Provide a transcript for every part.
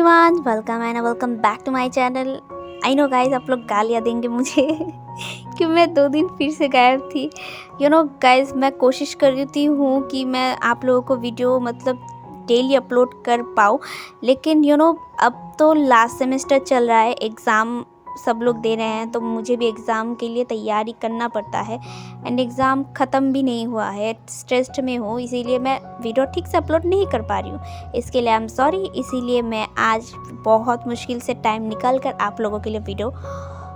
Everyone, welcome and welcome back to my channel. I know guys, आप लोग गालियाँ देंगे मुझे कि मैं 2 दिन फिर से गायब थी। गाइस, मैं कोशिश कर रही हूँ कि मैं आप लोगों को वीडियो डेली अपलोड कर पाऊँ, लेकिन अब तो लास्ट सेमेस्टर चल रहा है, एग्ज़ाम सब लोग दे रहे हैं, तो मुझे भी एग्ज़ाम के लिए तैयारी करना पड़ता है एंड एग्ज़ाम ख़त्म भी नहीं हुआ है, स्ट्रेस्ड में हूँ, इसीलिए मैं वीडियो ठीक से अपलोड नहीं कर पा रही हूँ। इसके लिए आई एम सॉरी। इसीलिए मैं आज बहुत मुश्किल से टाइम निकाल कर आप लोगों के लिए वीडियो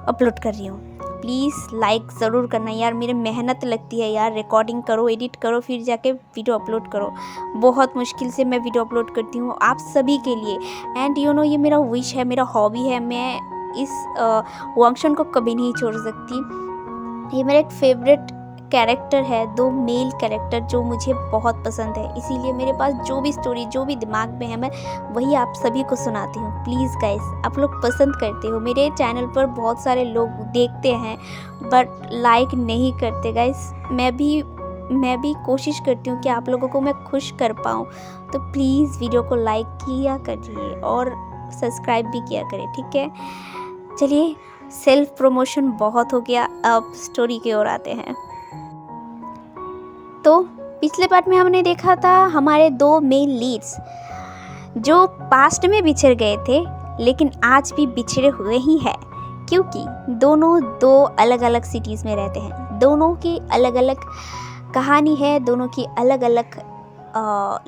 अपलोड कर रही हूँ। प्लीज़ लाइक ज़रूर करना यार, मेरी मेहनत लगती है यार, रिकॉर्डिंग करो, एडिट करो, फिर जाके वीडियो अपलोड करो। बहुत मुश्किल से मैं वीडियो अपलोड करती हूँ आप सभी के लिए। एंड ये मेरा विश है, मेरा हॉबी है, मैं इस फंक्शन को कभी नहीं छोड़ सकती। ये मेरा एक फेवरेट कैरेक्टर है, 2 मेल कैरेक्टर जो मुझे बहुत पसंद है, इसीलिए मेरे पास जो भी स्टोरी, जो भी दिमाग में है, मैं वही आप सभी को सुनाती हूँ। प्लीज़ गाइस, आप लोग पसंद करते हो, मेरे चैनल पर बहुत सारे लोग देखते हैं बट लाइक नहीं करते गाइस। मैं भी कोशिश करती हूँ कि आप लोगों को मैं खुश कर पाऊँ, तो प्लीज़ वीडियो को लाइक किया करिए और सब्सक्राइब भी किया करें, ठीक है। चलिए, सेल्फ प्रमोशन बहुत हो गया, अब स्टोरी की ओर आते हैं। तो पिछले पार्ट में हमने देखा था हमारे 2 मेन लीड्स जो पास्ट में बिछड़ गए थे, लेकिन आज भी बिछड़े हुए ही हैं, क्योंकि दोनों 2 अलग अलग सिटीज़ में रहते हैं। दोनों की अलग अलग कहानी है, दोनों की अलग अलग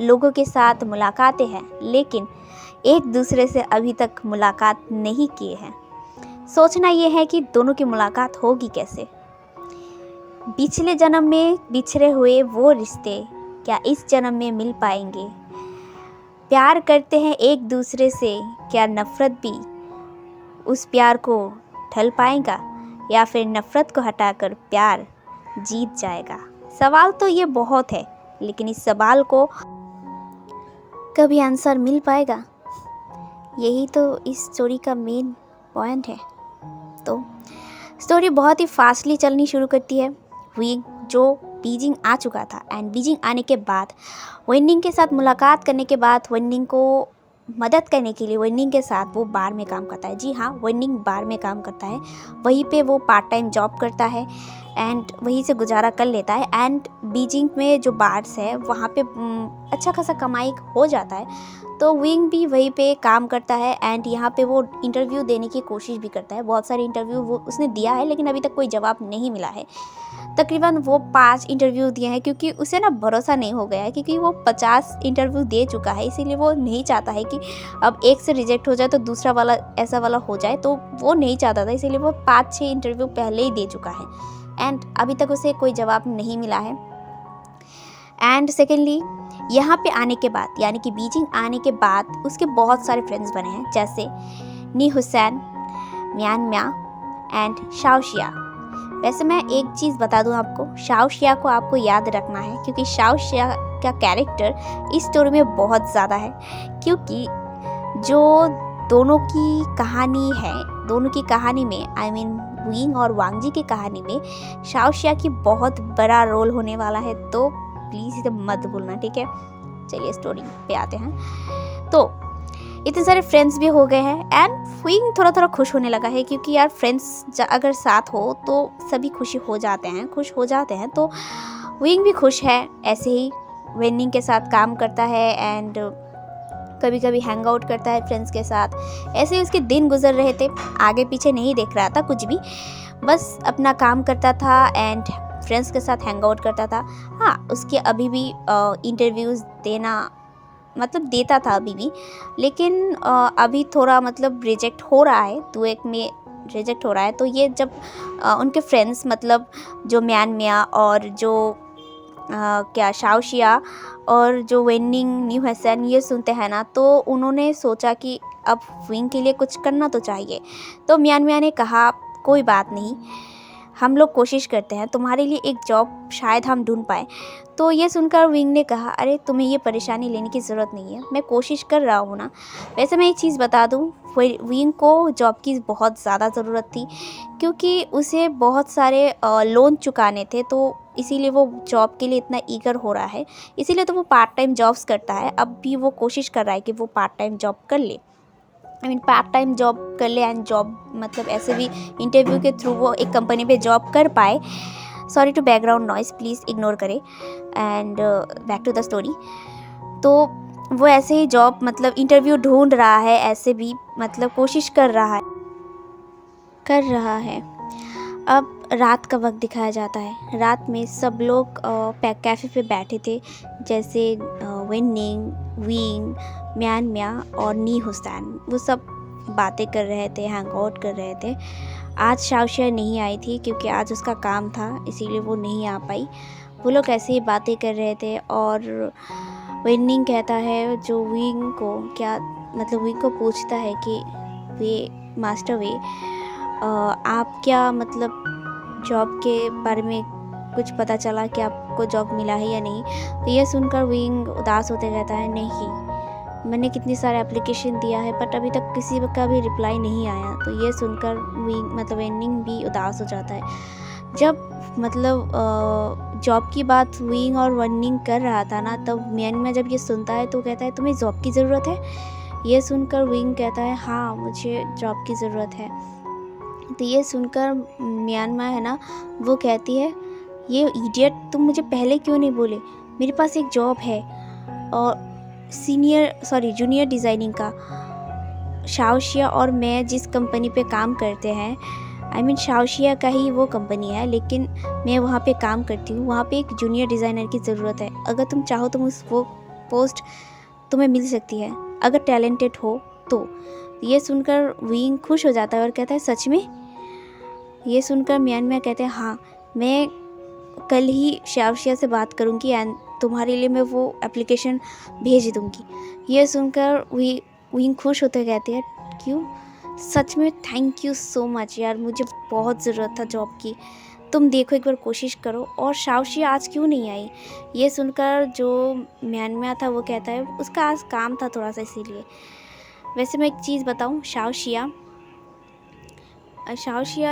लोगों के साथ मुलाकातें हैं, लेकिन एक दूसरे से अभी तक मुलाकात नहीं किए हैं। सोचना ये है कि दोनों की मुलाकात होगी कैसे। पिछले जन्म में बिछड़े हुए वो रिश्ते क्या इस जन्म में मिल पाएंगे। प्यार करते हैं एक दूसरे से, क्या नफ़रत भी उस प्यार को ढल पाएगा, या फिर नफ़रत को हटाकर प्यार जीत जाएगा। सवाल तो ये बहुत है, लेकिन इस सवाल को कभी आंसर मिल पाएगा, यही तो इस स्टोरी का मेन पॉइंट है। तो स्टोरी बहुत ही फास्टली चलनी शुरू करती है। विंग जो बीजिंग आ चुका था एंड बीजिंग आने के बाद वेनिंग के साथ मुलाकात करने के बाद वेनिंग को मदद करने के लिए वेनिंग के साथ वो बार में काम करता है। जी हाँ, वेनिंग बार में काम करता है, वहीं पे वो पार्ट टाइम जॉब करता है एंड वहीं से गुजारा कर लेता है। एंड बीजिंग में जो बार्स है वहाँ पे अच्छा खासा कमाई हो जाता है, तो विंग भी वहीं पे काम करता है एंड यहाँ पे वो इंटरव्यू देने की कोशिश भी करता है। बहुत सारे इंटरव्यू वो उसने दिया है, लेकिन अभी तक कोई जवाब नहीं मिला है। तकरीबन वो 5 इंटरव्यू दिए हैं, क्योंकि उसे ना भरोसा नहीं हो गया है, क्योंकि वो 50 इंटरव्यू दे चुका है, इसीलिए वो नहीं चाहता है कि अब एक से रिजेक्ट हो जाए तो दूसरा वाला ऐसा वाला हो जाए, तो वो नहीं चाहता था, इसीलिए वो 5-6 इंटरव्यू पहले ही दे चुका है एंड अभी तक उसे कोई जवाब नहीं मिला है। एंड सेकेंडली, यहाँ पे आने के बाद, यानी कि बीजिंग आने के बाद उसके बहुत सारे फ्रेंड्स बने हैं, जैसे नी हुसैन, म्यान म्या एंड शाओशिया। वैसे मैं एक चीज़ बता दूं आपको, शाओशिया को आपको याद रखना है, क्योंकि शाओशिया का कैरेक्टर इस स्टोरी में बहुत ज़्यादा है, क्योंकि जो दोनों की कहानी है, दोनों की कहानी में आई मीन विंग और वांगजी की कहानी में शाओशिया की बहुत बड़ा रोल होने वाला है, तो प्लीज़ इसे मत भूलना, ठीक है। चलिए स्टोरी पे आते हैं। तो इतने सारे फ्रेंड्स भी हो गए हैं एंड विंग थोड़ा खुश होने लगा है, क्योंकि यार फ्रेंड्स अगर साथ हो तो सभी खुश हो जाते हैं, तो विंग भी खुश है। ऐसे ही वेनिंग के साथ काम करता है एंड कभी कभी हैंग आउट करता है फ्रेंड्स के साथ। ऐसे ही उसके दिन गुजर रहे थे, आगे पीछे नहीं देख रहा था कुछ भी, बस अपना काम करता था एंड फ्रेंड्स के साथ हैंग आउट करता था। हाँ, उसके अभी भी इंटरव्यूज़ देता था अभी भी, लेकिन अभी थोड़ा रिजेक्ट हो रहा है, 2-1 में रिजेक्ट हो रहा है। तो ये जब उनके फ्रेंड्स जो म्यान म्या और जो शाओशिया और जो वेनिंग, न्यू हसन ये सुनते हैं ना, तो उन्होंने सोचा कि अब विंग के लिए कुछ करना तो चाहिए। तो म्यान म्या ने कहा, कोई बात नहीं, हम लोग कोशिश करते हैं, तुम्हारे लिए एक जॉब शायद हम ढूंढ पाएँ। तो ये सुनकर विंग ने कहा, अरे तुम्हें ये परेशानी लेने की ज़रूरत नहीं है, मैं कोशिश कर रहा हूँ ना। वैसे मैं एक चीज़ बता दूँ, विंग को जॉब की बहुत ज़्यादा ज़रूरत थी, क्योंकि उसे बहुत सारे लोन चुकाने थे, तो इसीलिए वो जॉब के लिए इतना ईगर हो रहा है, इसीलिए तो वो पार्ट टाइम जॉब्स करता है। अब भी वो कोशिश कर रहा है कि वो पार्ट टाइम जॉब कर ले। पार्ट टाइम जॉब कर ले एंड जॉब मतलब ऐसे भी इंटरव्यू के थ्रू वो एक कंपनी पे जॉब कर पाए। Sorry to background noise, please ignore करें। And back to the story. तो वो ऐसे ही जॉब मतलब इंटरव्यू ढूंढ रहा है, ऐसे भी मतलब कोशिश कर रहा है। अब रात का वक्त दिखाया जाता है। रात में सब लोग कैफ़े पे बैठे थे, जैसे विनिंग, विंग, म्यान म्या और नी हुसैन। वो सब बातें कर रहे थे, हैंग आउट कर रहे थे। आज शाओशिया नहीं आई थी क्योंकि आज उसका काम था, इसीलिए वो नहीं आ पाई। वो लोग ऐसे ही बातें कर रहे थे और विनिंग कहता है जो विंग को क्या मतलब विंग को पूछता है कि वे मास्टर वे आप क्या मतलब जॉब के बारे में कुछ पता चला कि आपको जॉब मिला है या नहीं। तो ये सुनकर विंग उदास होते कहता है नहीं, मैंने कितनी सारे एप्लीकेशन दिया है बट अभी तक किसी का भी रिप्लाई नहीं आया। तो ये सुनकर विंग मतलब विनिंग भी उदास हो जाता है। जब मतलब जॉब की बात विंग और विनिंग कर रहा था ना, तब म्यान जब ये सुनता है तो कहता है तुम्हें जॉब की ज़रूरत है। ये सुनकर विंग कहता है हाँ मुझे जॉब की ज़रूरत है। तो ये सुनकर म्यांमार है ना, वो कहती है ये इडियट तुम मुझे पहले क्यों नहीं बोले, मेरे पास एक जॉब है और जूनियर डिज़ाइनिंग का। शाओशिया और मैं जिस कंपनी पे काम करते हैं शाओशिया का ही वो कंपनी है, लेकिन मैं वहाँ पे काम करती हूँ। वहाँ पे एक जूनियर डिज़ाइनर की ज़रूरत है। अगर तुम चाहो तो वो पोस्ट तुम्हें मिल सकती है अगर टैलेंटेड हो तो। ये सुनकर विंग खुश हो जाता है और कहता है सच में। ये सुनकर म्यान कहते हैं हाँ मैं कल ही शाओशिया से बात करूँगी एंड तुम्हारे लिए मैं वो एप्लीकेशन भेज दूँगी। ये सुनकर विंग खुश होते कहते हैं क्यों, सच में थैंक यू सो मच यार, मुझे बहुत ज़रूरत था जॉब की, तुम देखो एक बार कोशिश करो। और शाओशिया आज क्यों नहीं आई। ये सुनकर जो म्यान था वो कहता है उसका आज काम था थोड़ा सा इसीलिए। वैसे मैं एक चीज़ बताऊँ, शाओशिया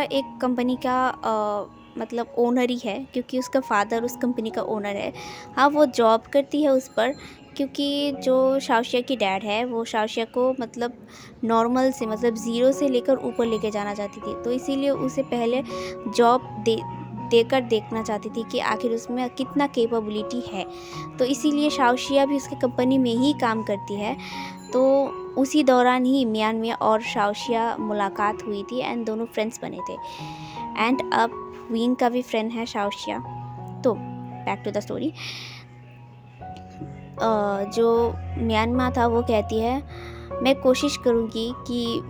एक कंपनी का मतलब ओनर ही है क्योंकि उसका फादर उस कंपनी का ओनर है। हाँ वो जॉब करती है उस पर क्योंकि जो शाओशिया की डैड है वो शाओशिया को मतलब नॉर्मल से मतलब ज़ीरो से लेकर ऊपर लेके जाना चाहती थी, तो इसीलिए उसे पहले जॉब देकर देखना चाहती थी कि आखिर उसमें कितना कैपेबिलिटी है। तो इसीलिए शाओशिया भी उसकी कंपनी में ही काम करती है। तो उसी दौरान ही म्यान और शाओशिया मुलाकात हुई थी एंड दोनों फ्रेंड्स बने थे। एंड अब विंग का भी फ्रेंड है शाओशिया। तो बैक टू द स्टोरी। जो म्यानमा था वो कहती है मैं कोशिश करूँगी कि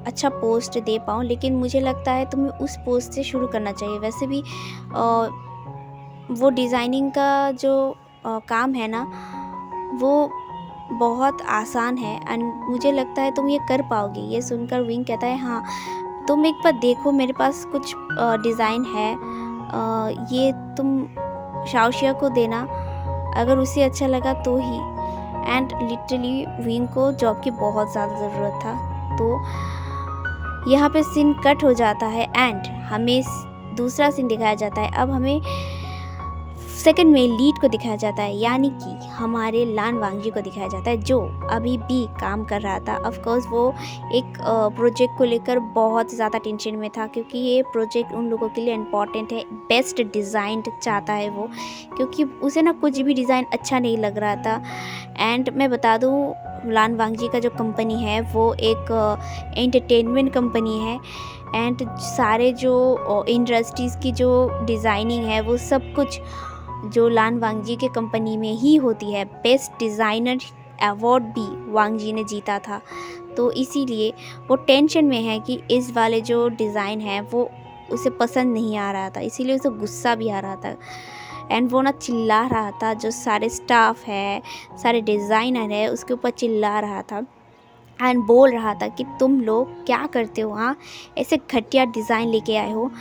अच्छा पोस्ट दे पाऊँ, लेकिन मुझे लगता है तुम्हें उस पोस्ट से शुरू करना चाहिए। वैसे भी वो डिज़ाइनिंग का जो काम है ना वो बहुत आसान है एंड मुझे लगता है तुम ये कर पाओगे। ये सुनकर विंग कहता है हाँ तुम एक बार देखो, मेरे पास कुछ डिज़ाइन है, ये तुम शाओशिया को देना, अगर उसे अच्छा लगा तो ही। एंड लिटरली विंग को जॉब की बहुत ज़्यादा ज़रूरत था। तो यहाँ पे सीन कट हो जाता है एंड हमें दूसरा सीन दिखाया जाता है। अब हमें सेकंड में लीड को दिखाया जाता है, यानी कि हमारे लान वांगजी को दिखाया जाता है जो अभी भी काम कर रहा था। ऑफ कोर्स वो एक प्रोजेक्ट को लेकर बहुत ज़्यादा टेंशन में था क्योंकि ये प्रोजेक्ट उन लोगों के लिए इम्पॉर्टेंट है। बेस्ट डिज़ाइन चाहता है वो, क्योंकि उसे ना कुछ भी डिज़ाइन अच्छा नहीं लग रहा था। एंड मैं बता दूँ लान वांगजी का जो कंपनी है वो एक एंटरटेनमेंट कंपनी है एंड सारे जो इंडस्ट्रीज़ की जो डिज़ाइनिंग है वो सब कुछ जो लान वांगजी के कंपनी में ही होती है। बेस्ट डिज़ाइनर अवार्ड भी वांगजी ने जीता था। तो इसीलिए वो टेंशन में है कि इस वाले जो डिज़ाइन है वो उसे पसंद नहीं आ रहा था, इसीलिए उसे गुस्सा भी आ रहा था एंड वो ना चिल्ला रहा था। जो सारे स्टाफ है, सारे डिज़ाइनर है, उसके ऊपर चिल्ला रहा था एंड बोल रहा था कि तुम लोग क्या करते हो, हाँ ऐसे घटिया डिज़ाइन लेके आए हो,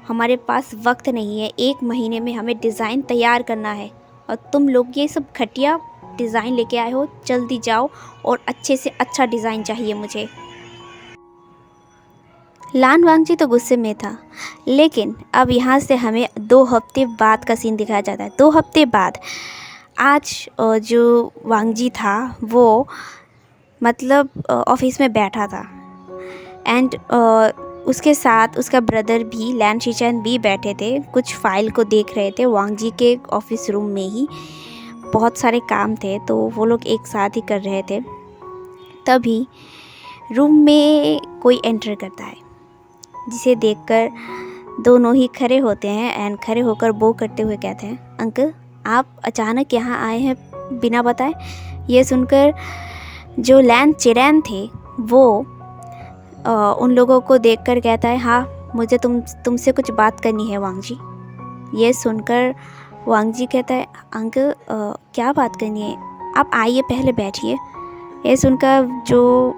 हमारे पास वक्त नहीं है, 1 महीने में हमें डिज़ाइन तैयार करना है और तुम लोग ये सब घटिया डिज़ाइन लेके आए हो, जल्दी जाओ और अच्छे से अच्छा डिज़ाइन चाहिए मुझे। लान वांगजी तो गुस्से में था, लेकिन अब यहाँ से हमें 2 हफ्ते बाद का सीन दिखाया जाता है। 2 हफ्ते बाद आज जो वांगजी था वो मतलब ऑफिस में बैठा था। एंड उसके साथ उसका ब्रदर भी, लैन शिचैन भी बैठे थे, कुछ फाइल को देख रहे थे वांग जी के ऑफिस रूम में ही। बहुत सारे काम थे तो वो लोग एक साथ ही कर रहे थे। तभी रूम में कोई एंटर करता है, जिसे देखकर दोनों ही खड़े होते हैं एंड खड़े होकर बो करते हुए कहते हैं, अंकल आप अचानक यहाँ आए हैं बिना बताए। ये सुनकर जो लैन चिरैन थे वो उन लोगों को देखकर कहता है, हाँ मुझे तुमसे कुछ बात करनी है वांग जी। ये सुनकर वांग जी कहता है, अंकल क्या बात करनी है, आप आइए पहले बैठिए। ये सुनकर जो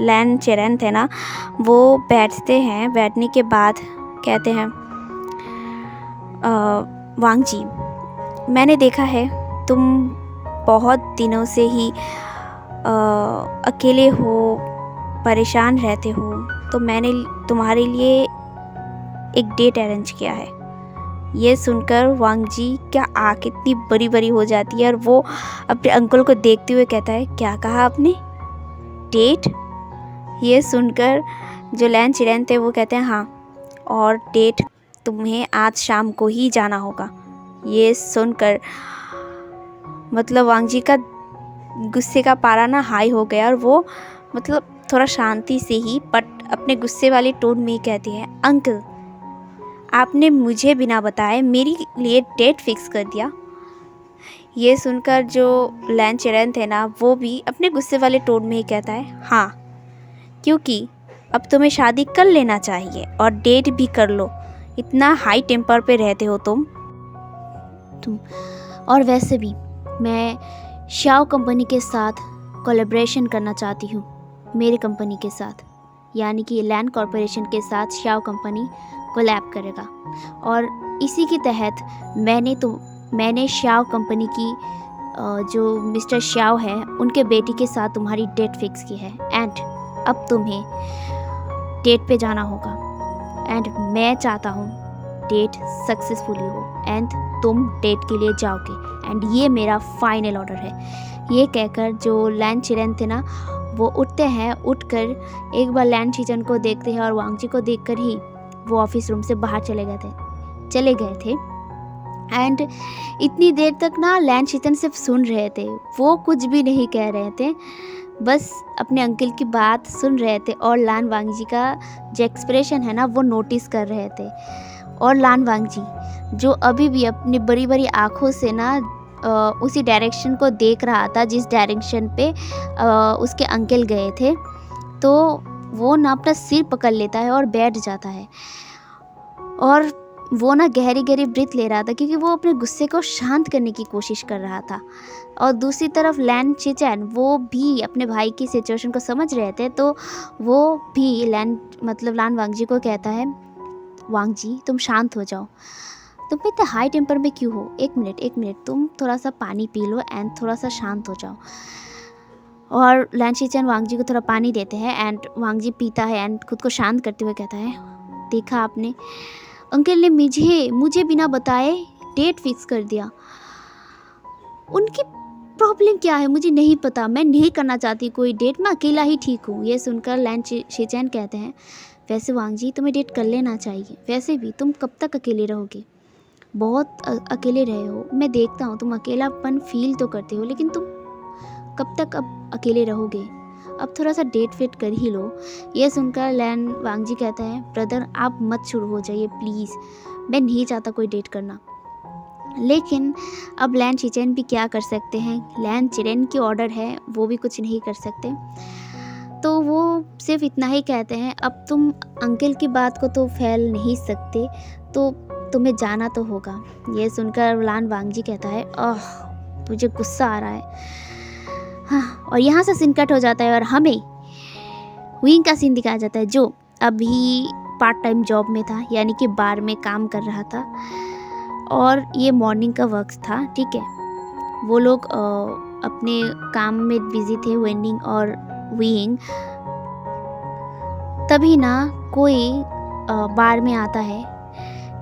लैन चिरैन थे ना, वो बैठते हैं। बैठने के बाद कहते हैं, वांग जी मैंने देखा है तुम बहुत दिनों से ही अकेले हो, परेशान रहते हो, तो मैंने तुम्हारे लिए एक डेट अरेंज किया है। ये सुनकर वांग जी क्या आँख इतनी बड़ी बड़ी हो जाती है और वो अपने अंकल को देखते हुए कहता है, क्या कहा आपने, डेट? ये सुनकर जो लैन चिरैन थे वो कहते हैं, हाँ और डेट तुम्हें आज शाम को ही जाना होगा। ये सुनकर मतलब वांग जी का गुस्से का पारा ना हाई हो गया और वो मतलब थोड़ा शांति से ही बट अपने गुस्से वाले टोन में ही कहती है, अंकल आपने मुझे बिना बताए मेरे लिए डेट फिक्स कर दिया। ये सुनकर जो लैन चिरैन थे ना, वो भी अपने गुस्से वाले टोन में ही कहता है, हाँ क्योंकि अब तुम्हें शादी कर लेना चाहिए और डेट भी कर लो, इतना हाई टेम्पर पे रहते हो तुम। और वैसे भी मैं शाओ कंपनी के साथ कोलैबोरेशन करना चाहती हूँ, मेरे कंपनी के साथ, यानी कि लैन कॉरपोरेशन के साथ शाओ कंपनी कोलैब करेगा। और इसी के तहत मैंने शाओ कंपनी की जो मिस्टर शाओ है उनके बेटी के साथ तुम्हारी डेट फिक्स की है एंड अब तुम्हें डेट पे जाना होगा एंड मैं चाहता हूँ डेट सक्सेसफुली हो एंड तुम डेट के लिए जाओगे एंड ये मेरा फाइनल ऑर्डर है। ये कहकर जो लैन चिरैन थे ना, वो उठते हैं। उठकर एक बार लैन शिचैन को देखते हैं और वांग जी को देखकर ही वो ऑफिस रूम से बाहर चले गए थे। एंड इतनी देर तक ना लैन शिचैन सिर्फ सुन रहे थे, वो कुछ भी नहीं कह रहे थे, बस अपने अंकल की बात सुन रहे थे और लान वांग जी का जो एक्सप्रेशन है ना वो नोटिस कर रहे थे। और लान वांग जी जो अभी भी अपनी बड़ी बड़ी आँखों से ना उसी डायरेक्शन को देख रहा था जिस डायरेक्शन पे उसके अंकल गए थे, तो वो ना अपना सिर पकड़ लेता है और बैठ जाता है और वो ना गहरी गहरी ब्रीथ ले रहा था क्योंकि वो अपने गुस्से को शांत करने की कोशिश कर रहा था। और दूसरी तरफ लैन शिचैन वो भी अपने भाई की सिचुएशन को समझ रहे थे, तो वो भी लान वांग जी को कहता है, वांग जी तुम शांत हो जाओ, तुम इतने हाई टेम्पर में क्यों हो, एक मिनट तुम थोड़ा सा पानी पी लो एंड थोड़ा सा शांत हो जाओ। और लैन शिचैन वांग जी को थोड़ा पानी देते हैं एंड वांग जी पीता है एंड खुद को शांत करते हुए कहता है, देखा आपने, अंकल ने मुझे बिना बताए डेट फिक्स कर दिया। उनकी प्रॉब्लम क्या है मुझे नहीं पता, मैं नहीं करना चाहती कोई डेट, मैं अकेला ही ठीक हूँ। ये सुनकर लैन शिचैन कहते हैं, वैसे वांग जी तुम्हें डेट कर लेना चाहिए, वैसे भी तुम कब तक अकेले रहोगे, बहुत अकेले रहे हो, मैं देखता हूँ तुम अकेलापन फील तो करते हो, लेकिन तुम कब तक अब अकेले रहोगे, अब थोड़ा सा डेट फिट कर ही लो। ये सुनकर लैन वांग जी कहता है, ब्रदर आप मत शुरू हो जाइए प्लीज़, मैं नहीं चाहता कोई डेट करना। लेकिन अब लैन शिचैन भी क्या कर सकते हैं, लैन चिरैन की ऑर्डर है, वो भी कुछ नहीं कर सकते, तो वो सिर्फ इतना ही कहते हैं, अब तुम अंकल की बात को तो फैल नहीं सकते, तो तुम्हें जाना तो होगा। ये सुनकर लान वांग जी कहता है, मुझे गुस्सा आ रहा है। हाँ, और यहाँ से सीन कट हो जाता है और हमें विंग का सीन दिखाया जाता है जो अभी पार्ट टाइम जॉब में था, यानी कि बार में काम कर रहा था और ये मॉर्निंग का वक्त था, ठीक है। वो लोग अपने काम में बिजी थे, वेंडिंग और विंग। तभी ना कोई बार में आता है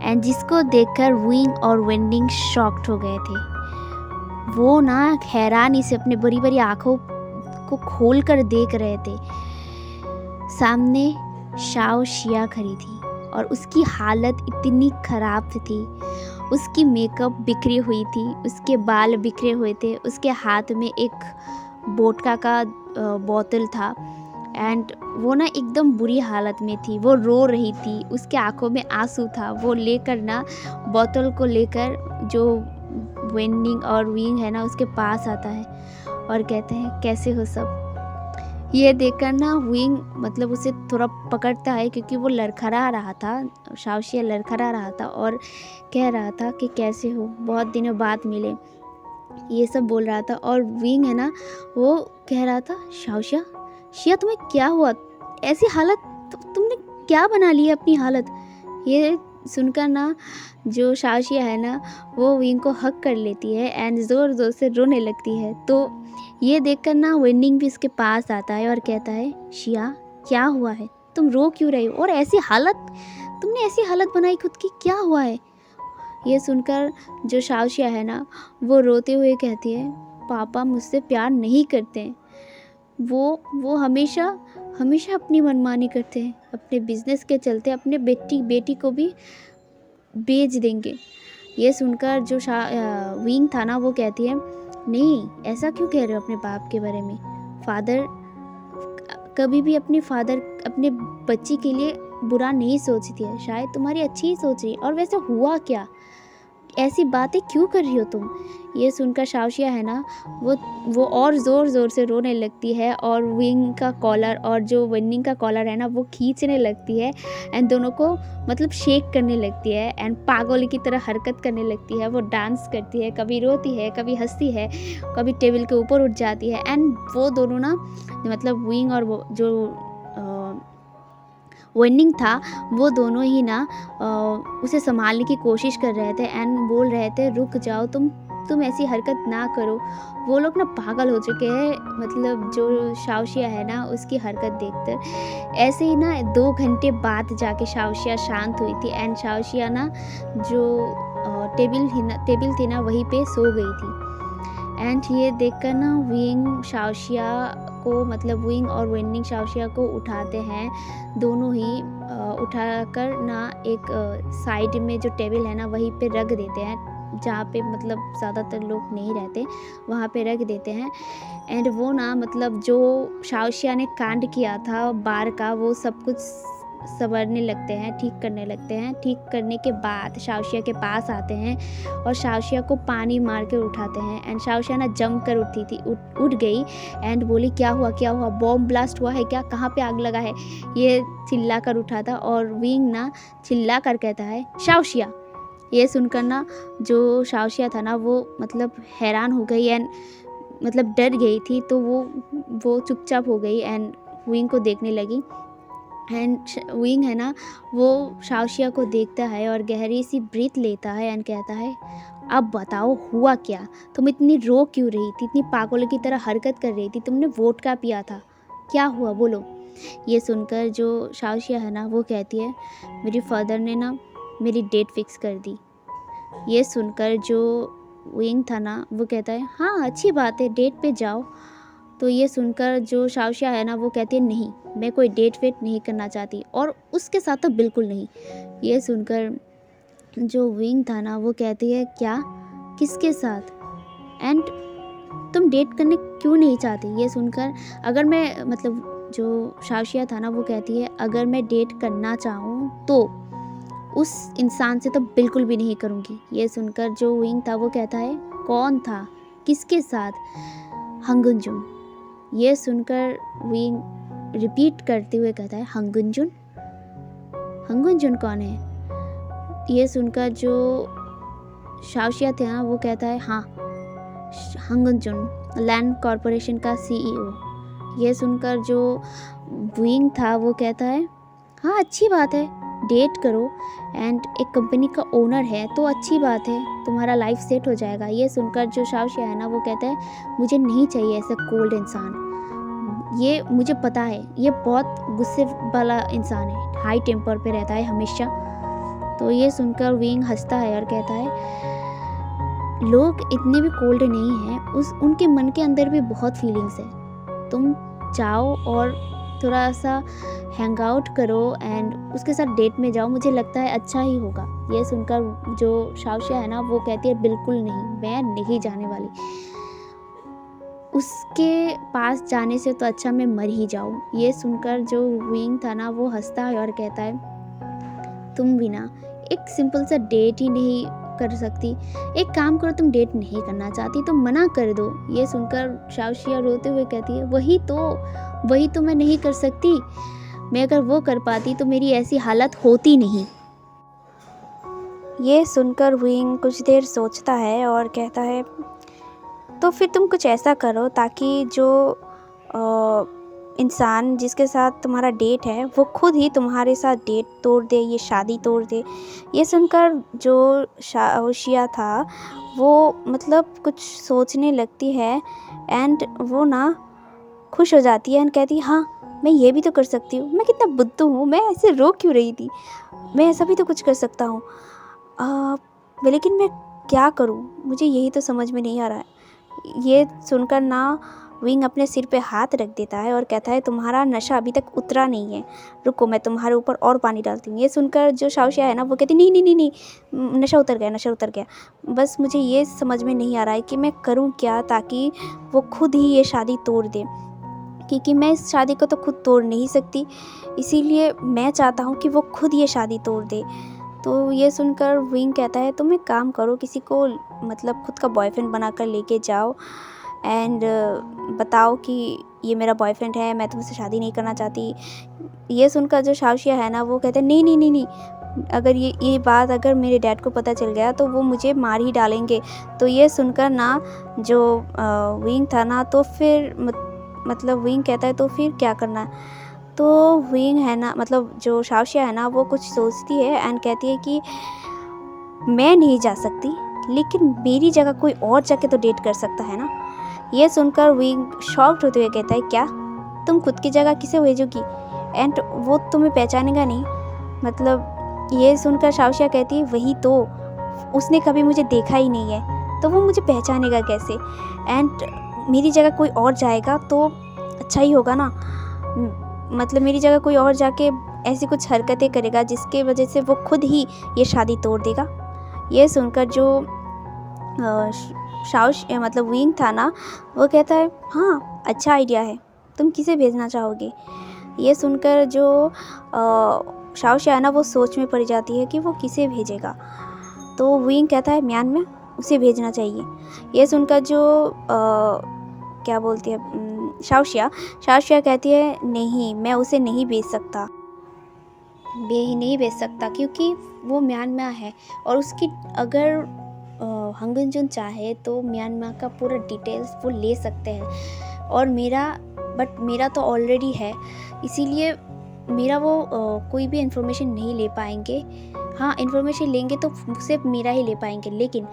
एंड जिसको देखकर विंग और वेंडिंग शॉक्ड हो गए थे। वो ना हैरानी से अपने बड़ी बड़ी आँखों को खोल कर देख रहे थे। सामने शाओ शिया खड़ी थी और उसकी हालत इतनी ख़राब थी। उसकी मेकअप बिखरी हुई थी, उसके बाल बिखरे हुए थे, उसके हाथ में एक वोडका का बोतल था एंड वो ना एकदम बुरी हालत में थी। वो रो रही थी, उसके आंखों में आंसू था। वो लेकर ना बोतल को लेकर जो वेनिंग और विंग है ना उसके पास आता है और कहते हैं कैसे हो सब। ये देखकर ना विंग मतलब उसे थोड़ा पकड़ता है क्योंकि वो लड़खड़ा रहा था, शाओशिया लड़खड़ा रहा था और कह रहा था कि कैसे हो, बहुत दिनों बाद मिले, ये सब बोल रहा था। और विंग है ना वो कह रहा था शाओशिया, शिया तुम्हें क्या हुआ, ऐसी हालत तुमने क्या बना ली है अपनी हालत। ये सुनकर ना जो शाओशिया है ना वो विंग को हक कर लेती है एंड ज़ोर ज़ोर से रोने लगती है। तो ये देखकर ना वेनिंग भी उसके पास आता है और कहता है शिया क्या हुआ है, तुम रो क्यों रही हो और ऐसी हालत, तुमने ऐसी हालत बनाई खुद की, क्या हुआ है। ये सुनकर जो शाओशिया है ना वो रोते हुए कहती है पापा मुझसे प्यार नहीं करते, वो हमेशा हमेशा अपनी मनमानी करते हैं, अपने बिजनेस के चलते अपने बेटी को भी बेच देंगे। ये सुनकर जो विंग था ना वो कहती है नहीं, ऐसा क्यों कह रहे हो अपने बाप के बारे में, फादर कभी भी अपने बच्ची के लिए बुरा नहीं सोचती है, शायद तुम्हारी अच्छी ही सोच रही है, और वैसे हुआ क्या, ऐसी बातें क्यों कर रही हो तुम। ये सुनकर शाओशिया है ना वो और ज़ोर ज़ोर से रोने लगती है और विंग का कॉलर और जो वेनिंग का कॉलर है ना वो खींचने लगती है एंड दोनों को मतलब शेक करने लगती है एंड पागल की तरह हरकत करने लगती है। वो डांस करती है, कभी रोती है, कभी हंसती है, कभी टेबल के ऊपर उठ जाती है एंड वो दोनों ना मतलब विंग और वो जो वेनिंग था वो दोनों ही ना उसे संभालने की कोशिश कर रहे थे एंड बोल रहे थे रुक जाओ, तुम ऐसी हरकत ना करो। वो लोग ना पागल हो चुके हैं, मतलब जो शाओशिया है ना उसकी हरकत देखकर। ऐसे ही ना 2 घंटे बाद जाके शाओशिया शांत हुई थी एंड शाओशिया ना जो टेबल थी ना वहीं पे सो गई थी। एंड ये देखकर ना विंग शाओशिया को मतलब विंग और वेनिंग शाओशिया को उठाते हैं, दोनों ही उठाकर ना एक साइड में जो टेबल है ना वहीं पे रख देते हैं, जहाँ पे मतलब ज़्यादातर लोग नहीं रहते वहाँ पे रख देते हैं। एंड वो ना मतलब जो शाओशिया ने कांड किया था बार का वो सब कुछ संवरने लगते हैं, ठीक करने लगते हैं। ठीक करने के बाद शाओशिया के पास आते हैं और शाओशिया को पानी मार कर उठाते हैं एंड शाओशिया ना जम कर उठ गई एंड बोली क्या हुआ, बॉम्ब ब्लास्ट हुआ है क्या, कहाँ पे आग लगा है, ये चिल्ला कर उठा था। और विंग ना चिल्ला कर कहता है शाओशिया। ये सुनकर ना जो शाओशिया था ना वो मतलब हैरान हो गई एंड मतलब डर गई थी, तो वो चुपचाप हो गई एंड विंग को देखने लगी। एंड विंग है ना वो शाओशिया को देखता है और गहरी सी ब्रीथ लेता है एंड कहता है अब बताओ हुआ क्या, तुम इतनी रो क्यों रही थी, इतनी पागलों की तरह हरकत कर रही थी, तुमने वोडका पिया था, क्या हुआ बोलो। ये सुनकर जो शाओशिया है ना वो कहती है मेरे फादर ने ना मेरी डेट फिक्स कर दी। ये सुनकर जो विंग था ना वो कहता है हाँ अच्छी बात है, डेट पे जाओ। तो ये सुनकर जो शाओशिया है ना वो कहती है नहीं, मैं कोई डेट वेट नहीं करना चाहती और उसके साथ तो बिल्कुल नहीं। ये सुनकर जो विंग था ना वो कहती है क्या, किसके साथ, एंड तुम डेट करने क्यों नहीं चाहती। ये सुनकर अगर मैं मतलब जो शाओशिया था ना वो कहती है अगर मैं डेट करना चाहूँ तो उस इंसान से तो बिल्कुल भी नहीं करूँगी। ये सुनकर जो विंग था वो कहता है कौन था, किसके साथ, हंगुंजुन। ये सुनकर विंग रिपीट करते हुए कहता है हंगुंजुन, हंगुंजुन कौन है। ये सुनकर जो शाओशिया थे ना वो कहता है हाँ हंगुंजुन, लैंड कॉरपोरेशन का CEO। ये सुनकर जो विंग था वो कहता है हाँ अच्छी बात है, डेट करो एंड एक कंपनी का ओनर है तो अच्छी बात है, तुम्हारा लाइफ सेट हो जाएगा। ये सुनकर जो शाओशिया है ना वो कहता है मुझे नहीं चाहिए ऐसा कोल्ड इंसान, ये मुझे पता है ये बहुत गुस्से वाला इंसान है, हाई टेम्पर पे रहता है हमेशा। तो ये सुनकर विंग हंसता है और कहता है लोग इतने भी कोल्ड नहीं हैं, उनके मन के अंदर भी बहुत फीलिंग्स है, तुम जाओ और थोड़ा सा हैंग आउट करो एंड उसके साथ डेट में जाओ, मुझे लगता है अच्छा ही होगा। ये सुनकर जो शाओशिया है ना वो कहती है बिल्कुल नहीं, मैं नहीं जाने वाली, उसके पास जाने से तो अच्छा मैं मर ही जाऊँ। ये सुनकर जो विंग था ना वो हंसता है और कहता है तुम भी ना एक सिंपल सा डेट ही नहीं कर सकती, एक काम करो, तुम डेट नहीं करना चाहती तो मना कर दो। ये सुनकर शाओशिया रोते हुए कहती है वही तो मैं नहीं कर सकती, मैं अगर वो कर पाती तो मेरी ऐसी हालत होती नहीं। ये सुनकर विंग कुछ देर सोचता है और कहता है तो फिर तुम कुछ ऐसा करो ताकि जो इंसान जिसके साथ तुम्हारा डेट है वो खुद ही तुम्हारे साथ डेट तोड़ दे, ये शादी तोड़ दे। ये सुनकर जो शाओशिया था वो मतलब कुछ सोचने लगती है एंड वो ना खुश हो जाती है एंड कहती है हाँ मैं ये भी तो कर सकती हूँ, मैं कितना बुद्धू हूँ, मैं ऐसे रो क्यों रही थी, मैं ऐसा भी तो कुछ कर सकता हूँ। लेकिन मैं क्या करूँ, मुझे यही तो समझ में नहीं आ रहा है। ये सुनकर ना विंग अपने सिर पे हाथ रख देता है और कहता है तुम्हारा नशा अभी तक उतरा नहीं है, रुको मैं तुम्हारे ऊपर और पानी डालती हूँ। ये सुनकर जो शाओशिया है ना वो कहती नहीं, नशा उतर गया, बस मुझे ये समझ में नहीं आ रहा है कि मैं करूँ क्या ताकि वो खुद ही ये शादी तोड़ दे, क्योंकि मैं इस शादी को तो खुद तोड़ नहीं सकती, इसीलिए मैं चाहता हूँ कि वो खुद ये शादी तोड़ दे। तो ये सुनकर विंग कहता है तुम एक काम करो, किसी को मतलब खुद का बॉयफ्रेंड बनाकर लेके जाओ एंड बताओ कि ये मेरा बॉयफ्रेंड है, मैं तुमसे शादी नहीं करना चाहती। ये सुनकर जो शाओशिया है ना वो कहते हैं नहीं, अगर ये बात अगर मेरे डैड को पता चल गया तो वो मुझे मार ही डालेंगे। तो ये सुनकर ना जो विंग था ना तो फिर मतलब विंग कहता है तो फिर क्या करना। तो विंग है ना मतलब जो शाओशिया है ना वो कुछ सोचती है एंड कहती है कि मैं नहीं जा सकती लेकिन मेरी जगह कोई और जाके तो डेट कर सकता है ना। ये सुनकर विंग शॉक्ड होते हुए कहता है क्या तुम खुद की जगह किसे भेजोगी एंड वो तुम्हें पहचानेगा नहीं। मतलब ये सुनकर शाओशिया कहती है वही तो, उसने कभी मुझे देखा ही नहीं है तो वो मुझे पहचानेगा कैसे, एंड मेरी जगह कोई और जाएगा तो अच्छा ही होगा ना, मतलब मेरी जगह कोई और जाके ऐसी कुछ हरकतें करेगा जिसके वजह से वो खुद ही ये शादी तोड़ देगा। ये सुनकर जो मतलब विंग था ना वो कहता है हाँ अच्छा आइडिया है, तुम किसे भेजना चाहोगे। ये सुनकर जो शाओशिया है ना वो सोच में पड़ जाती है कि वो किसे भेजेगा। तो विंग कहता है म्यान में उसे भेजना चाहिए। ये सुनकर जो क्या बोलती है शाओशिया कहती है नहीं मैं उसे नहीं भेज सकता, नहीं भेज सकता क्योंकि वो म्यांमार है और उसकी अगर हंगुनजुन चाहे तो म्यांमार का पूरा डिटेल्स वो ले सकते हैं और मेरा तो ऑलरेडी है, इसीलिए मेरा वो कोई भी इन्फॉर्मेशन नहीं ले पाएंगे। हाँ इन्फॉर्मेशन लेंगे तो सिर्फ मेरा ही ले पाएंगे, लेकिन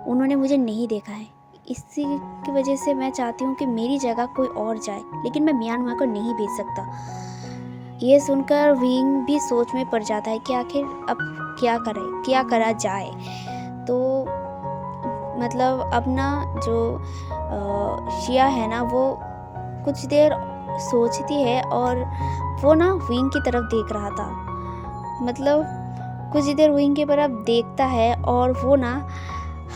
उन्होंने मुझे नहीं देखा है, इसी की वजह से मैं चाहती हूँ कि मेरी जगह कोई और जाए, लेकिन मैं म्यांमार को नहीं भेज सकता। ये सुनकर विंग भी सोच में पड़ जाता है कि आखिर अब क्या करा जाए। तो मतलब अब ना जो शिया है ना वो कुछ देर सोचती है और वो ना विंग की तरफ देख रहा था, मतलब कुछ देर विंग की तरफ देखता है और वो ना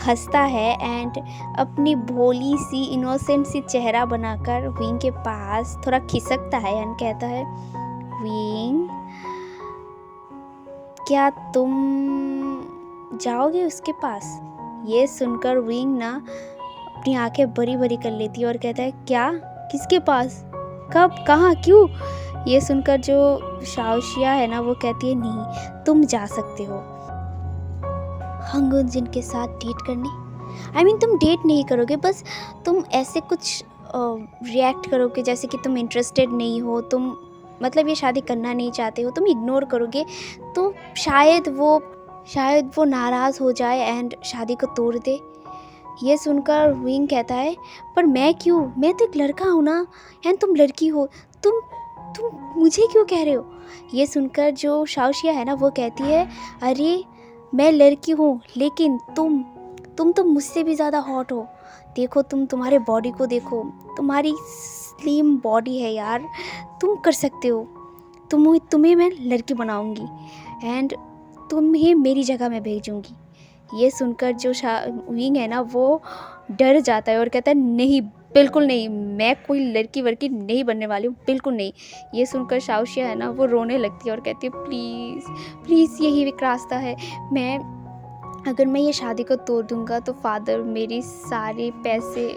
हंसता है एंड अपनी भोली सी इनोसेंट सी चेहरा बनाकर विंग के पास थोड़ा खिसकता है एंड कहता है विंग क्या तुम जाओगे उसके पास। ये सुनकर विंग ना अपनी आंखें बड़ी बड़ी कर लेती है और कहता है क्या, किसके पास, कब, कहाँ, क्यों। ये सुनकर जो शाओशिया है ना वो कहती है नहीं तुम जा सकते हो हंगुनजिन के साथ डेट करने। तुम डेट नहीं करोगे, बस तुम ऐसे कुछ रिएक्ट करोगे जैसे कि तुम इंटरेस्टेड नहीं हो, तुम मतलब ये शादी करना नहीं चाहते हो, तुम इग्नोर करोगे तो शायद वो नाराज़ हो जाए एंड शादी को तोड़ दे। ये सुनकर विंग कहता है पर मैं क्यों, मैं तो एक लड़का हूँ ना एंड तुम लड़की हो, तुम मुझे क्यों कह रहे हो। ये सुनकर जो शाओशिया है ना वो कहती है अरे मैं लड़की हूँ लेकिन तुम तो मुझसे भी ज़्यादा हॉट हो, देखो तुम, तुम्हारे बॉडी को देखो, तुम्हारी स्लिम बॉडी है यार, तुम कर सकते हो। तुम्हें मैं लड़की बनाऊंगी एंड तुम्हें मेरी जगह में भेजूंगी। ये सुनकर जो विंग है ना वो डर जाता है और कहता है नहीं, बिल्कुल नहीं, मैं कोई लड़की वड़की नहीं बनने वाली हूँ, बिल्कुल नहीं। ये सुनकर शाओशिया है ना वो रोने लगती है और कहती है प्लीज़ प्लीज़ यही एक रास्ता है। अगर मैं ये शादी को तोड़ दूँगा तो फादर मेरी सारे पैसे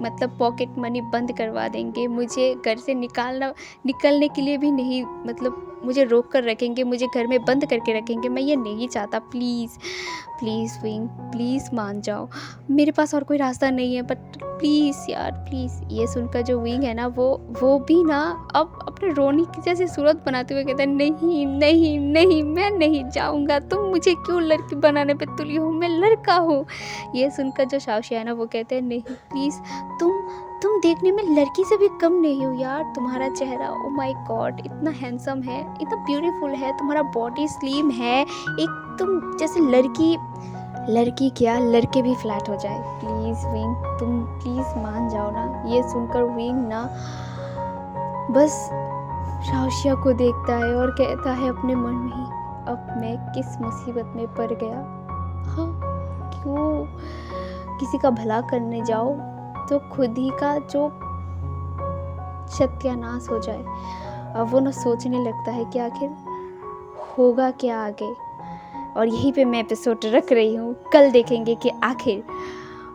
मतलब पॉकेट मनी बंद करवा देंगे, मुझे घर से निकलने के लिए भी नहीं, मतलब मुझे रोक कर रखेंगे, मुझे घर में बंद करके रखेंगे। मैं ये नहीं चाहता, प्लीज़ प्लीज़ विंग, प्लीज़ मान जाओ, मेरे पास और कोई रास्ता नहीं है, बट प्लीज़ यार प्लीज़। ये सुनकर जो विंग है ना वो भी ना अब अपने रोनी की जैसी सूरत बनाते हुए कहता है नहीं नहीं नहीं, मैं नहीं जाऊँगा, तुम मुझे क्यों लड़की बनाने पे तुली हो, मैं लड़का हूँ। ये सुनकर जो शाओशिया है ना वो कहते हैं नहीं प्लीज़, तुम देखने में लड़की से भी कम नहीं हो यार, तुम्हारा चेहरा ओ माय गॉड इतना हैंडसम है, इतना ब्यूटीफुल है, तुम्हारा बॉडी स्लिम है, एक तुम जैसे लड़की क्या लड़के भी फ्लैट हो जाए। प्लीज़ विंग, तुम प्लीज़ मान जाओ ना। ये सुनकर विंग ना बस शाओशिया को देखता है और कहता है अपने मन में ही, अब मैं किस मुसीबत में पड़ गया। हाँ, क्यों किसी का भला करने जाओ तो खुद ही का जो सत्यानाश हो जाए। अब वो ना सोचने लगता है कि आखिर होगा क्या आगे। और यहीं पे मैं एपिसोड रख रही हूँ, कल देखेंगे कि आखिर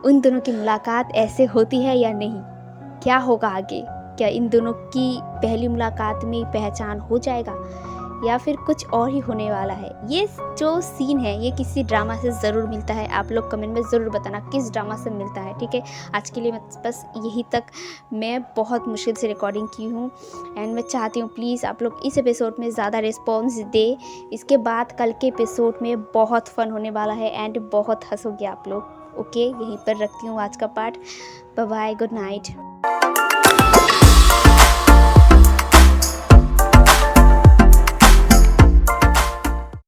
उन दोनों की मुलाकात ऐसे होती है या नहीं, क्या होगा आगे, क्या इन दोनों की पहली मुलाकात में पहचान हो जाएगा या फिर कुछ और ही होने वाला है। ये जो सीन है ये किसी ड्रामा से ज़रूर मिलता है, आप लोग कमेंट में ज़रूर बताना किस ड्रामा से मिलता है, ठीक है। आज के लिए बस यही तक, मैं बहुत मुश्किल से रिकॉर्डिंग की हूँ एंड मैं चाहती हूँ प्लीज़ आप लोग इस एपिसोड में ज़्यादा रिस्पॉन्स दे। इसके बाद कल के एपिसोड में बहुत फ़न होने वाला है एंड बहुत हंसोगे आप लोग। ओके, यहीं पर रखती हूँ आज का part. Bye bye, good night.